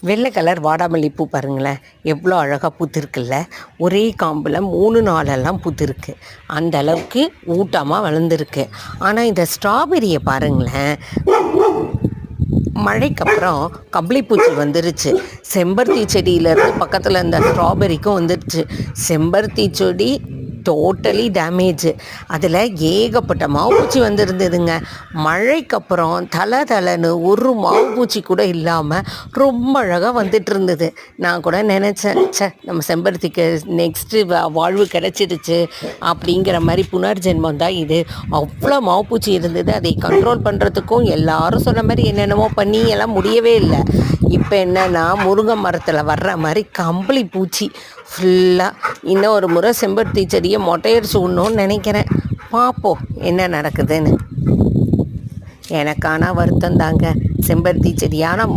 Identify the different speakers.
Speaker 1: வெள்ளை கலர் வாடாமல்லி பூ பாருங்களேன், எவ்வளோ அழகாக பூத்திருக்குல்ல. ஒரே காம்பில் 3 நாளெல்லாம் பூத்திருக்கு. அந்த அளவுக்கு ஊட்டமாக வளர்ந்துருக்கு. ஆனால் இந்த ஸ்ட்ராபெரியை பாருங்களேன், மழைக்கப்புறம் கம்பளிப்பூச்சி வந்துருச்சு. செம்பருத்தி செடியிலேருந்து பக்கத்தில் இந்த ஸ்ட்ராபெரிக்கும் வந்துருச்சு. செம்பருத்தி செடி டோட்டலி டேமேஜு. அதில் ஏகப்பட்ட மாவுப்பூச்சி வந்துருந்ததுங்க. மழைக்கப்புறம் தலைன்னு ஒரு மாவுப்பூச்சி கூட இல்லாமல் ரொம்ப அழகாக வந்துட்டு இருந்தது. நான் கூட நினச்சேன், நம்ம செம்பருத்திக்கு நெக்ஸ்ட்டு வாழ்வு கிடச்சிடுச்சு அப்படிங்கிற மாதிரி. புனர்ஜென்மம் தான் இது. அவ்வளோ மாவுப்பூச்சி இருந்தது. அதை கண்ட்ரோல் பண்ணுறதுக்கும் எல்லாரும் சொன்ன மாதிரி என்னென்னமோ பண்ணி எல்லாம் முடியவே இல்லை. இப்போ என்னென்னா முருங்கை மரத்தில் வர்ற மாதிரி கம்பளி பூச்சி ஃபுல்லாக. இன்னும் ஒரு முறை செம்பருத்தி செடியை மொட்டையடிச்சு விடணும்னு நினைக்கிறேன். பார்ப்போம் என்ன நடக்குதுன்னு. எனக்கான வருத்தம் தாங்க செம்பருத்தி செடி. ஆனால்